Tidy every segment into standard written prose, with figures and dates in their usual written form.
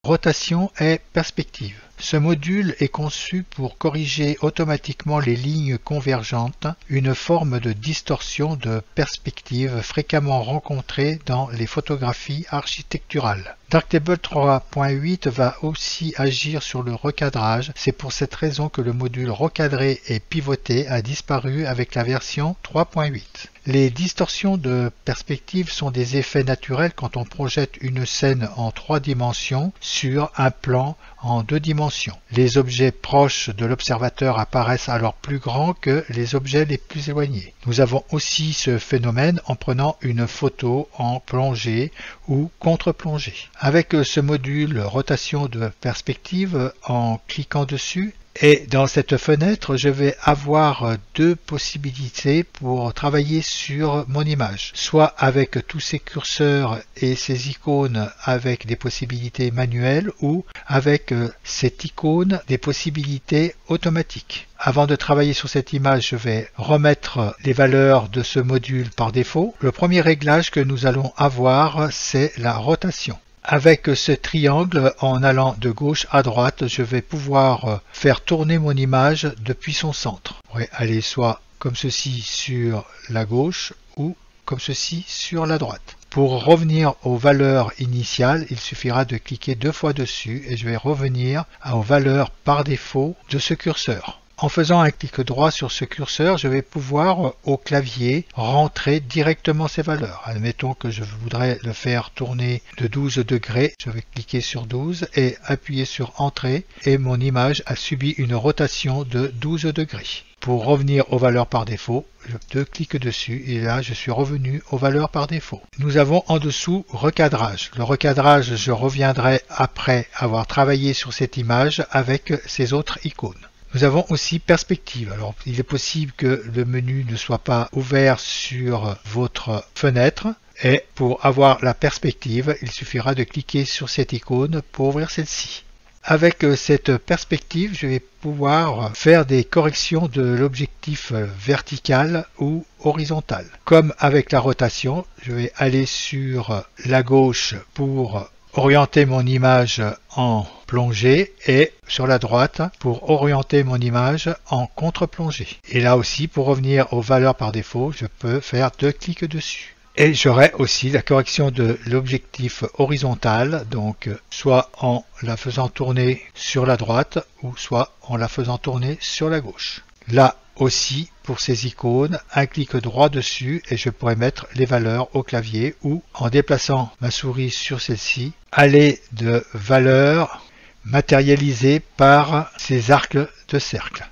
Rotation et perspective. Ce module est conçu pour corriger automatiquement les lignes convergentes, une forme de distorsion de perspective fréquemment rencontrée dans les photographies architecturales. Darktable 3.8 va aussi agir sur le recadrage, c'est pour cette raison que le module recadré et pivoté a disparu avec la version 3.8. Les distorsions de perspective sont des effets naturels quand on projette une scène en 3 dimensions sur un plan en 2 dimensions. Les objets proches de l'observateur apparaissent alors plus grands que les objets les plus éloignés. Nous avons aussi ce phénomène en prenant une photo en plongée ou contre-plongée. Avec ce module rotation de perspective, en cliquant dessus, et dans cette fenêtre, je vais avoir 2 possibilités pour travailler sur mon image. Soit avec tous ces curseurs et ces icônes avec des possibilités manuelles ou avec cette icône des possibilités automatiques. Avant de travailler sur cette image, je vais remettre les valeurs de ce module par défaut. Le premier réglage que nous allons avoir, c'est la rotation. Avec ce triangle, en allant de gauche à droite, je vais pouvoir faire tourner mon image depuis son centre. Je pourrais aller soit comme ceci sur la gauche ou comme ceci sur la droite. Pour revenir aux valeurs initiales, il suffira de cliquer 2 fois dessus et je vais revenir aux valeurs par défaut de ce curseur. En faisant un clic droit sur ce curseur, je vais pouvoir au clavier rentrer directement ces valeurs. Admettons que je voudrais le faire tourner de 12 degrés. Je vais cliquer sur 12 et appuyer sur Entrée et mon image a subi une rotation de 12 degrés. Pour revenir aux valeurs par défaut, je clique dessus et là je suis revenu aux valeurs par défaut. Nous avons en dessous recadrage. Le recadrage, je reviendrai après avoir travaillé sur cette image avec ces autres icônes. Nous avons aussi perspective. Alors, il est possible que le menu ne soit pas ouvert sur votre fenêtre. Et pour avoir la perspective, il suffira de cliquer sur cette icône pour ouvrir celle-ci. Avec cette perspective, je vais pouvoir faire des corrections de l'objectif vertical ou horizontal. Comme avec la rotation, je vais aller sur la gauche pour orienter mon image en plongée et sur la droite pour orienter mon image en contre-plongée. Et là aussi, pour revenir aux valeurs par défaut, je peux faire 2 clics dessus. Et j'aurai aussi la correction de l'objectif horizontal, donc soit en la faisant tourner sur la droite ou soit en la faisant tourner sur la gauche. Là aussi, pour ces icônes, un clic droit dessus et je pourrais mettre les valeurs au clavier ou en déplaçant ma souris sur celle-ci, aller de valeurs matérialisées par ces arcs de cercle.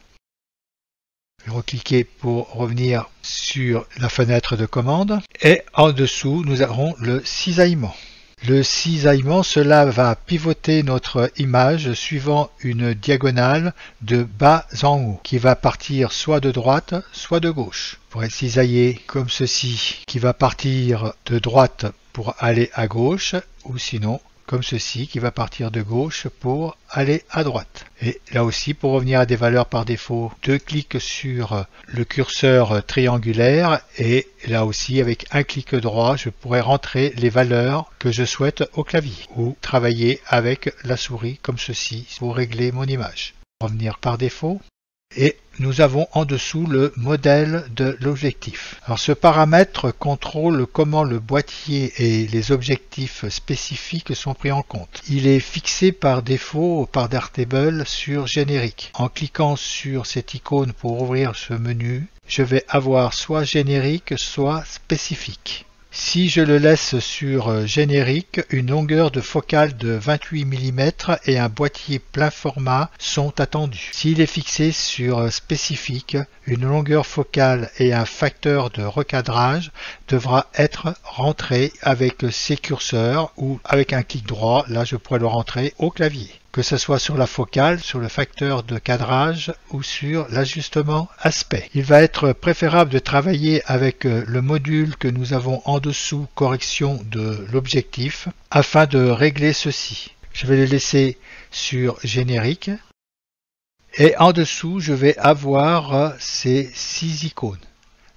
Je vais recliquer pour revenir sur la fenêtre de commande et en dessous nous aurons le cisaillement. Le cisaillement, cela va pivoter notre image suivant une diagonale de bas en haut qui va partir soit de droite, soit de gauche. On pourrait cisailler comme ceci qui va partir de droite pour aller à gauche ou sinon comme ceci qui va partir de gauche pour aller à droite. Et là aussi, pour revenir à des valeurs par défaut, 2 clics sur le curseur triangulaire et là aussi avec un clic droit, je pourrais rentrer les valeurs que je souhaite au clavier ou travailler avec la souris comme ceci pour régler mon image. Revenir par défaut. Et nous avons en dessous le modèle de l'objectif. Alors ce paramètre contrôle comment le boîtier et les objectifs spécifiques sont pris en compte. Il est fixé par défaut par Darktable sur générique. En cliquant sur cette icône pour ouvrir ce menu, je vais avoir soit générique, soit spécifique. Si je le laisse sur générique, une longueur de focale de 28 mm et un boîtier plein format sont attendus. S'il est fixé sur spécifique, une longueur focale et un facteur de recadrage devra être rentré avec ces curseurs ou avec un clic droit, là je pourrais le rentrer au clavier. Que ce soit sur la focale, sur le facteur de cadrage ou sur l'ajustement aspect. Il va être préférable de travailler avec le module que nous avons en dessous, correction de l'objectif, afin de régler ceci. Je vais le laisser sur générique et en dessous je vais avoir ces 6 icônes.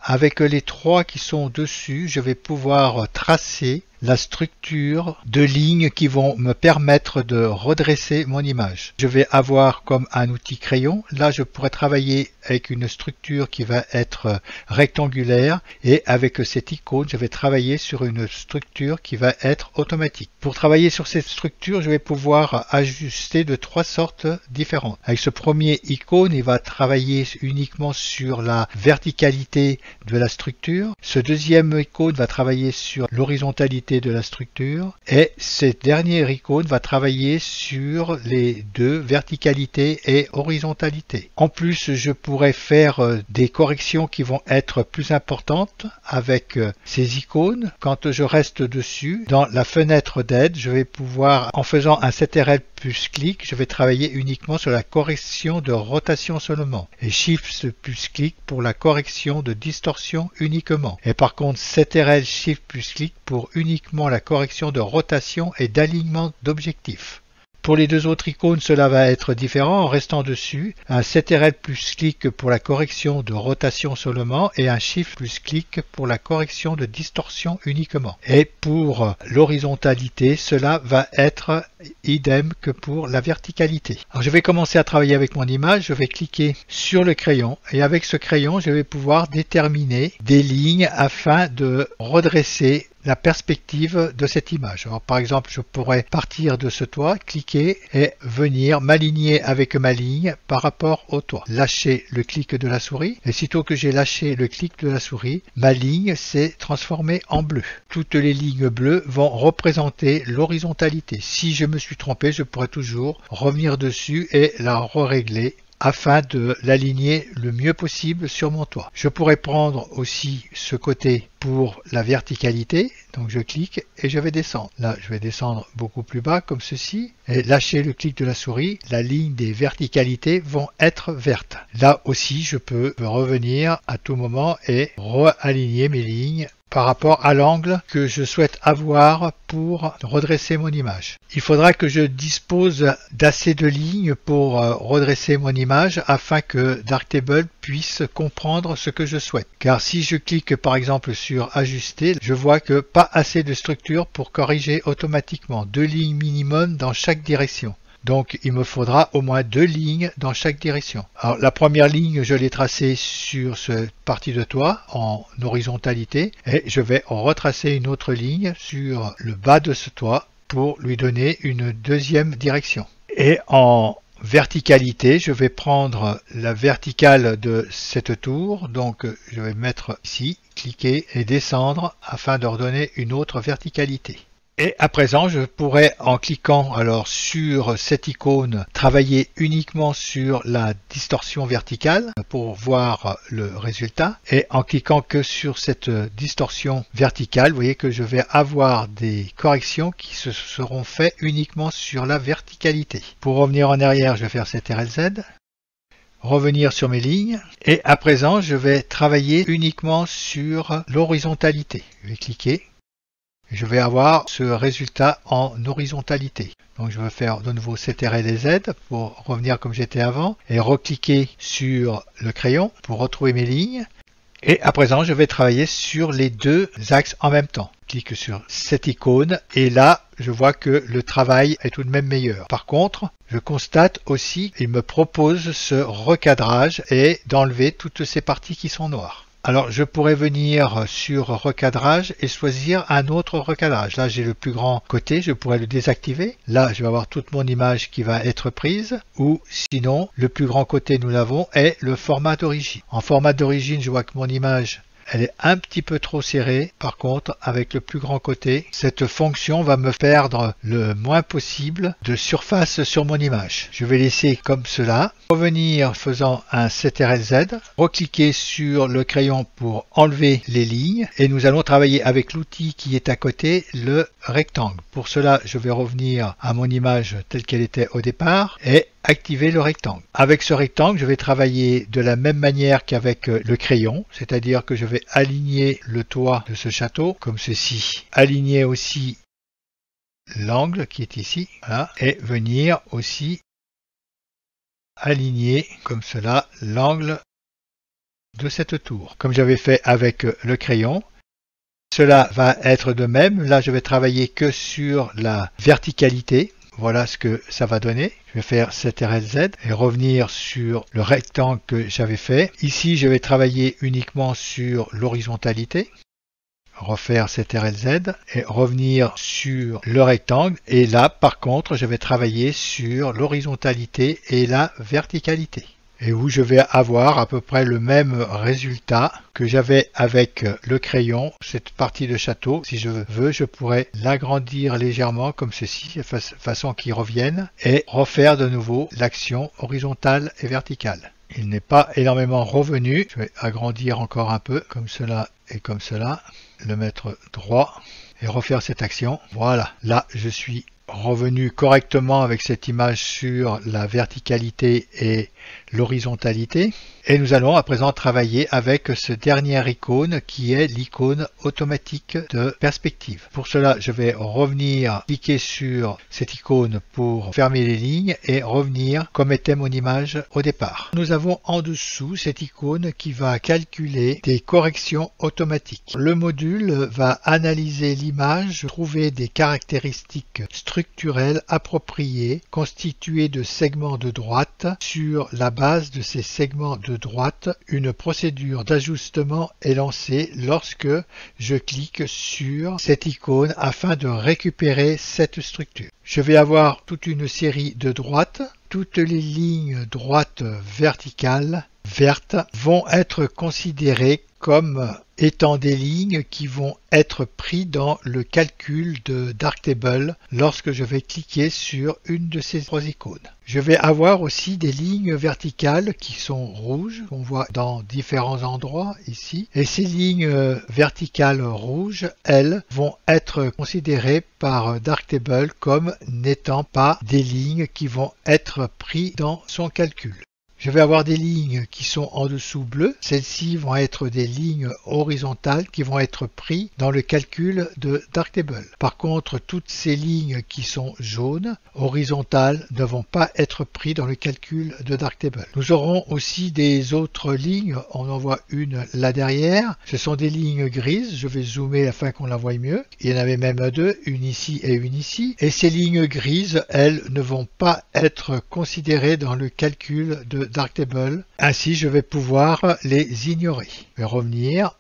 Avec les 3 qui sont dessus, je vais pouvoir tracer la structure de lignes qui vont me permettre de redresser mon image. Je vais avoir comme un outil crayon. Là, je pourrais travailler avec une structure qui va être rectangulaire et avec cette icône, je vais travailler sur une structure qui va être automatique. Pour travailler sur cette structure, je vais pouvoir ajuster de trois sortes différentes. Avec ce premier icône, il va travailler uniquement sur la verticalité de la structure. Ce deuxième icône va travailler sur l'horizontalité de la structure. Et ce dernier icône va travailler sur les deux, verticalité et horizontalité. En plus, je pourrais faire des corrections qui vont être plus importantes avec ces icônes. Quand je reste dessus, dans la fenêtre d'aide, je vais pouvoir, en faisant un CTRL plus clic, je vais travailler uniquement sur la correction de rotation seulement. Et Shift plus clic pour la correction de distorsion uniquement. Et par contre, CTRL Shift plus clic pour uniquement la correction de rotation et d'alignement d'objectif. Pour les deux autres icônes, cela va être différent en restant dessus. Un CTRL plus clic pour la correction de rotation seulement et un Shift plus clic pour la correction de distorsion uniquement. Et pour l'horizontalité, cela va être idem que pour la verticalité. Alors je vais commencer à travailler avec mon image. Je vais cliquer sur le crayon et avec ce crayon, je vais pouvoir déterminer des lignes afin de redresser la perspective de cette image. Alors, par exemple, je pourrais partir de ce toit, cliquer et venir m'aligner avec ma ligne par rapport au toit. Lâcher le clic de la souris et sitôt que j'ai lâché le clic de la souris, ma ligne s'est transformée en bleu. Toutes les lignes bleues vont représenter l'horizontalité. Si je me suis trompé, je pourrais toujours revenir dessus et la régler afin de l'aligner le mieux possible sur mon toit. Je pourrais prendre aussi ce côté pour la verticalité, donc je clique et je vais descendre. Là, je vais descendre beaucoup plus bas comme ceci et lâcher le clic de la souris, la ligne des verticalités vont être vertes. Là aussi, je peux revenir à tout moment et réaligner mes lignes par rapport à l'angle que je souhaite avoir pour redresser mon image. Il faudra que je dispose d'assez de lignes pour redresser mon image afin que Darktable puisse comprendre ce que je souhaite. Car si je clique par exemple sur ajuster, je vois que pas assez de structure pour corriger automatiquement. 2 lignes minimum dans chaque direction. Donc il me faudra au moins 2 lignes dans chaque direction. Alors la première ligne, je l'ai tracée sur cette partie de toit en horizontalité et je vais retracer une autre ligne sur le bas de ce toit pour lui donner une deuxième direction. Et en verticalité, je vais prendre la verticale de cette tour, donc je vais mettre ici, cliquer et descendre afin de redonner une autre verticalité. Et à présent, je pourrais, en cliquant alors sur cette icône, travailler uniquement sur la distorsion verticale pour voir le résultat. Et en cliquant que sur cette distorsion verticale, vous voyez que je vais avoir des corrections qui se seront faites uniquement sur la verticalité. Pour revenir en arrière, je vais faire CTRL-Z. Revenir sur mes lignes. Et à présent, je vais travailler uniquement sur l'horizontalité. Je vais cliquer. Je vais avoir ce résultat en horizontalité. Donc je vais faire de nouveau CTRL et Z pour revenir comme j'étais avant et recliquer sur le crayon pour retrouver mes lignes. Et à présent, je vais travailler sur les deux axes en même temps. Je clique sur cette icône et là, je vois que le travail est tout de même meilleur. Par contre, je constate aussi qu'il me propose ce recadrage et d'enlever toutes ces parties qui sont noires. Alors je pourrais venir sur recadrage et choisir un autre recadrage. Là j'ai le plus grand côté, je pourrais le désactiver. Là je vais avoir toute mon image qui va être prise. Ou sinon le plus grand côté nous l'avons est le format d'origine. En format d'origine je vois que mon image elle est un petit peu trop serrée. Par contre, avec le plus grand côté, cette fonction va me perdre le moins possible de surface sur mon image. Je vais laisser comme cela. Revenir faisant un CTRL-Z. Recliquer sur le crayon pour enlever les lignes. Et nous allons travailler avec l'outil qui est à côté, le rectangle. Pour cela, je vais revenir à mon image telle qu'elle était au départ et activer le rectangle. Avec ce rectangle, je vais travailler de la même manière qu'avec le crayon, c'est-à-dire que je vais aligner le toit de ce château, comme ceci. Aligner aussi l'angle qui est ici, voilà, et venir aussi aligner, comme cela, l'angle de cette tour. Comme j'avais fait avec le crayon, Cela va être de même. Là, je vais travailler que sur la verticalité. Voilà ce que ça va donner. Je vais faire CTRL-Z et revenir sur le rectangle que j'avais fait. Ici, je vais travailler uniquement sur l'horizontalité. Refaire CTRL-Z et revenir sur le rectangle. Et là, par contre, je vais travailler sur l'horizontalité et la verticalité. Et où je vais avoir à peu près le même résultat que j'avais avec le crayon, cette partie de château. Si je veux, je pourrais l'agrandir légèrement comme ceci, de façon qu'il revienne, et refaire de nouveau l'action horizontale et verticale. Il n'est pas énormément revenu. Je vais agrandir encore un peu, comme cela et comme cela, le mettre droit et refaire cette action. Voilà, là je suis revenu correctement avec cette image sur la verticalité et l'horizontalité. Et nous allons à présent travailler avec ce dernier icône qui est l'icône automatique de perspective. Pour cela, je vais revenir cliquer sur cette icône pour fermer les lignes et revenir comme était mon image au départ. Nous avons en dessous cette icône qui va calculer des corrections automatiques. Le module va analyser l'image, trouver des caractéristiques structurelles appropriées constituées de segments de droite. Sur la base de ces segments de droite, une procédure d'ajustement est lancée lorsque je clique sur cette icône afin de récupérer cette structure. Je vais avoir toute une série de droites. Toutes les lignes droites verticales vertes vont être considérées comme étant des lignes qui vont être prises dans le calcul de Darktable lorsque je vais cliquer sur une de ces trois icônes. Je vais avoir aussi des lignes verticales qui sont rouges, qu'on voit dans différents endroits ici. Et ces lignes verticales rouges, elles, vont être considérées par Darktable comme n'étant pas des lignes qui vont être prises dans son calcul. Je vais avoir des lignes qui sont en dessous bleues. Celles-ci vont être des lignes horizontales qui vont être prises dans le calcul de Darktable. Par contre, toutes ces lignes qui sont jaunes, horizontales, ne vont pas être prises dans le calcul de Darktable. Nous aurons aussi des autres lignes. On en voit une là derrière. Ce sont des lignes grises. Je vais zoomer afin qu'on la voie mieux. Il y en avait même deux, une ici et une ici. Et ces lignes grises, elles, ne vont pas être considérées dans le calcul de Darktable. Ainsi, je vais pouvoir les ignorer. Je vais revenir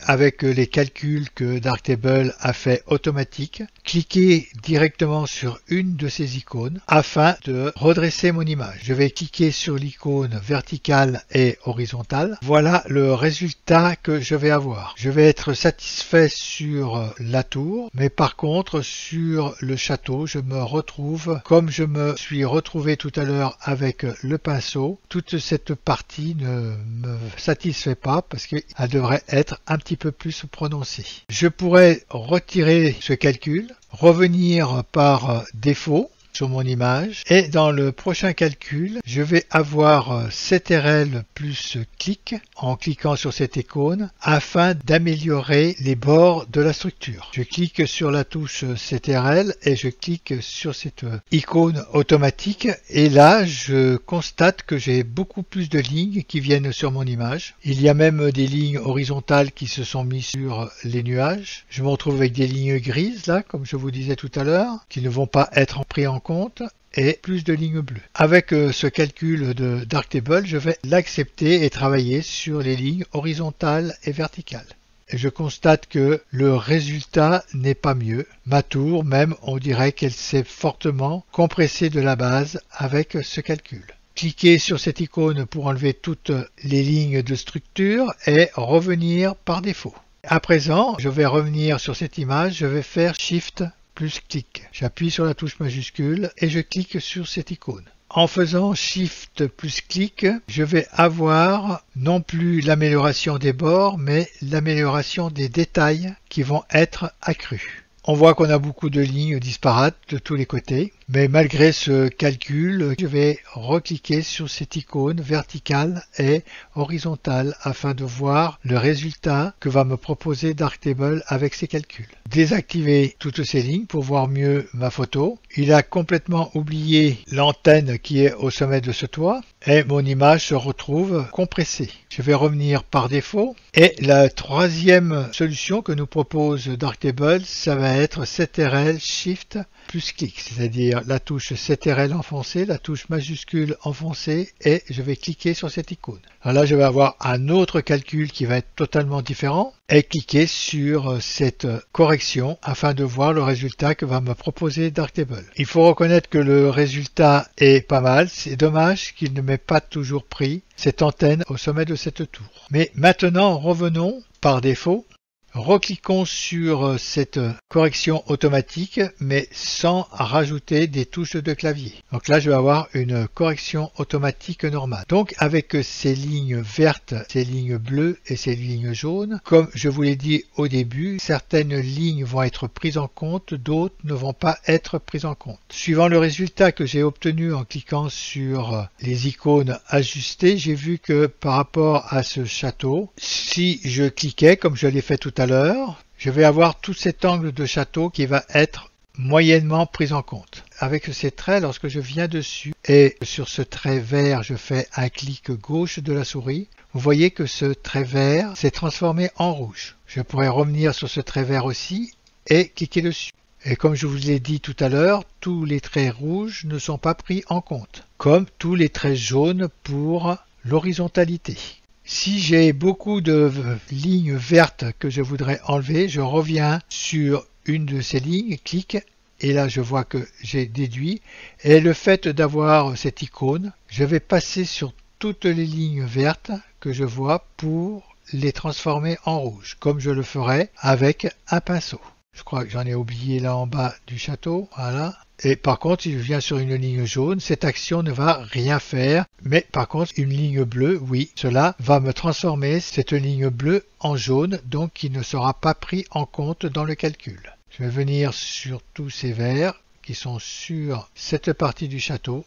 avec les calculs que Darktable a fait automatiques, cliquer directement sur une de ces icônes afin de redresser mon image. Je vais cliquer sur l'icône verticale et horizontale. Voilà le résultat que je vais avoir. Je vais être satisfait sur la tour, mais par contre sur le château, je me retrouve comme je me suis retrouvé tout à l'heure avec le pinceau. Toute cette partie ne me satisfait pas parce qu'elle devrait être un petit peu plus prononcée. Je pourrais retirer ce calcul, revenir par défaut sur mon image et dans le prochain calcul, je vais avoir CTRL plus clic en cliquant sur cette icône afin d'améliorer les bords de la structure. Je clique sur la touche CTRL et je clique sur cette icône automatique et là je constate que j'ai beaucoup plus de lignes qui viennent sur mon image. Il y a même des lignes horizontales qui se sont mises sur les nuages. Je me retrouve avec des lignes grises là, comme je vous disais tout à l'heure, qui ne vont pas être pris en compte et plus de lignes bleues. Avec ce calcul de Darktable, je vais l'accepter et travailler sur les lignes horizontales et verticales. Et je constate que le résultat n'est pas mieux. Ma tour, même, on dirait qu'elle s'est fortement compressée de la base avec ce calcul. Cliquez sur cette icône pour enlever toutes les lignes de structure et revenir par défaut. À présent, je vais revenir sur cette image, je vais faire Shift plus clic. J'appuie sur la touche majuscule et je clique sur cette icône. En faisant Shift plus clic, je vais avoir non plus l'amélioration des bords, mais l'amélioration des détails qui vont être accrus. On voit qu'on a beaucoup de lignes disparates de tous les côtés, Mais malgré ce calcul, je vais recliquer sur cette icône verticale et horizontale afin de voir le résultat que va me proposer Darktable avec ses calculs. Désactiver toutes ces lignes pour voir mieux ma photo. Il a complètement oublié l'antenne qui est au sommet de ce toit et mon image se retrouve compressée. Je vais revenir par défaut et la troisième solution que nous propose Darktable, ça va être CTRL Shift plus clic, c'est-à-dire la touche CTRL enfoncée, la touche majuscule enfoncée et je vais cliquer sur cette icône. Alors là, je vais avoir un autre calcul qui va être totalement différent et cliquer sur cette correction afin de voir le résultat que va me proposer Darktable. Il faut reconnaître que le résultat est pas mal, c'est dommage qu'il ne m'ait pas toujours pris cette antenne au sommet de cette tour. Mais maintenant, revenons par défaut. Recliquons sur cette correction automatique mais sans rajouter des touches de clavier. Donc là je vais avoir une correction automatique normale. Donc avec ces lignes vertes, ces lignes bleues et ces lignes jaunes, comme je vous l'ai dit au début, certaines lignes vont être prises en compte, d'autres ne vont pas être prises en compte. Suivant le résultat que j'ai obtenu en cliquant sur les icônes ajustées, j'ai vu que par rapport à ce château, si je cliquais comme je l'ai fait tout à l'heure, je vais avoir tout cet angle de château qui va être moyennement pris en compte. Avec ces traits, lorsque je viens dessus et sur ce trait vert, je fais un clic gauche de la souris, vous voyez que ce trait vert s'est transformé en rouge. Je pourrais revenir sur ce trait vert aussi et cliquer dessus. Et comme je vous l'ai dit tout à l'heure, tous les traits rouges ne sont pas pris en compte, comme tous les traits jaunes pour l'horizontalité. Si j'ai beaucoup de lignes vertes que je voudrais enlever, je reviens sur une de ces lignes, clique, et là je vois que j'ai déduit. Et le fait d'avoir cette icône, je vais passer sur toutes les lignes vertes que je vois pour les transformer en rouge, comme je le ferais avec un pinceau. Je crois que j'en ai oublié là en bas du château, voilà. Et par contre, si je viens sur une ligne jaune, cette action ne va rien faire. Mais par contre, une ligne bleue, oui, cela va me transformer cette ligne bleue en jaune, donc qui ne sera pas pris en compte dans le calcul. Je vais venir sur tous ces verts qui sont sur cette partie du château,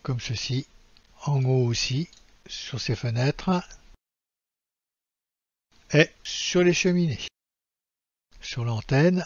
comme ceci, en haut aussi, sur ces fenêtres, et sur les cheminées, sur l'antenne.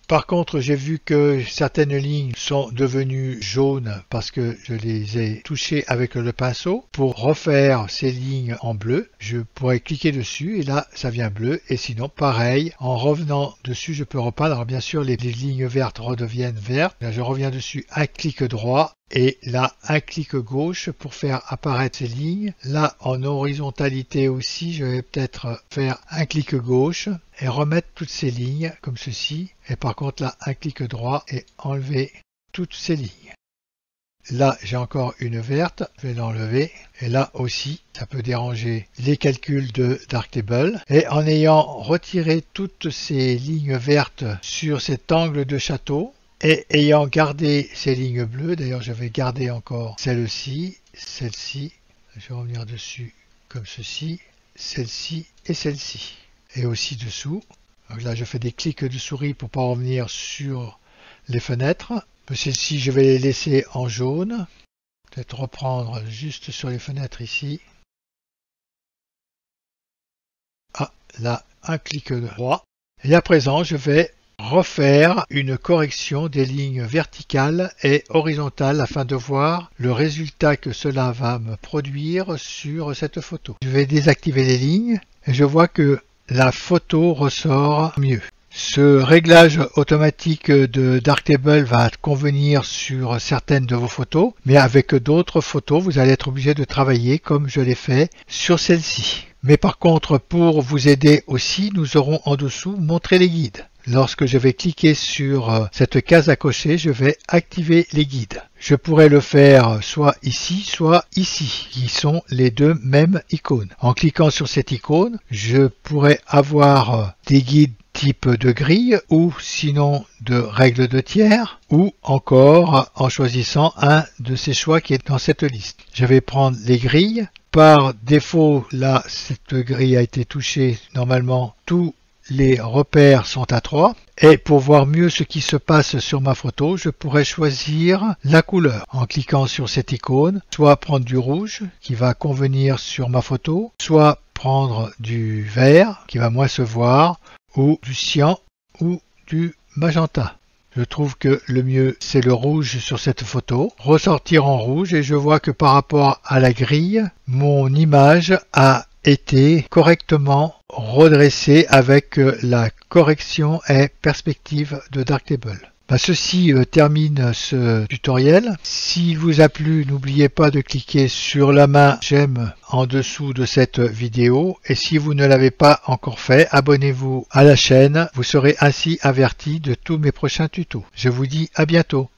Par contre, j'ai vu que certaines lignes sont devenues jaunes parce que je les ai touchées avec le pinceau. Pour refaire ces lignes en bleu, je pourrais cliquer dessus et là, ça vient bleu. Et sinon, pareil, en revenant dessus, je peux repeindre. Alors bien sûr, les lignes vertes redeviennent vertes. Là, je reviens dessus, un clic droit. Et là, un clic gauche pour faire apparaître ces lignes. Là, en horizontalité aussi, je vais peut-être faire un clic gauche et remettre toutes ces lignes comme ceci. Et par contre, là, un clic droit et enlever toutes ces lignes. Là, j'ai encore une verte, je vais l'enlever. Et là aussi, ça peut déranger les calculs de Darktable. Et en ayant retiré toutes ces lignes vertes sur cet angle de château, et ayant gardé ces lignes bleues, d'ailleurs je vais garder encore celle-ci, celle-ci, je vais revenir dessus comme ceci, celle-ci et celle-ci. Et aussi dessous, donc là je fais des clics de souris pour ne pas revenir sur les fenêtres. Celles-ci je vais les laisser en jaune, peut-être reprendre juste sur les fenêtres ici. Ah, là un clic droit. Et à présent je vais refaire une correction des lignes verticales et horizontales afin de voir le résultat que cela va me produire sur cette photo. Je vais désactiver les lignes et je vois que la photo ressort mieux. Ce réglage automatique de Darktable va convenir sur certaines de vos photos, mais avec d'autres photos, vous allez être obligé de travailler comme je l'ai fait sur celle-ci. Mais par contre, pour vous aider aussi, nous aurons en dessous montré les guides. Lorsque je vais cliquer sur cette case à cocher, je vais activer les guides. Je pourrais le faire soit ici, qui sont les deux mêmes icônes. En cliquant sur cette icône, je pourrais avoir des guides type de grille ou sinon de règles de tiers ou encore en choisissant un de ces choix qui est dans cette liste. Je vais prendre les grilles. Par défaut, là, cette grille a été touchée. Normalement, tous les repères sont à 3. Et pour voir mieux ce qui se passe sur ma photo, je pourrais choisir la couleur en cliquant sur cette icône, soit prendre du rouge qui va convenir sur ma photo, soit prendre du vert qui va moins se voir, ou du cyan ou du magenta. Je trouve que le mieux c'est le rouge sur cette photo. Ressortir en rouge et je vois que par rapport à la grille, mon image a été correctement redressée avec la correction et perspective de Darktable. Ceci termine ce tutoriel. S'il vous a plu, n'oubliez pas de cliquer sur la main j'aime en dessous de cette vidéo. Et si vous ne l'avez pas encore fait, abonnez-vous à la chaîne. Vous serez ainsi averti de tous mes prochains tutos. Je vous dis à bientôt.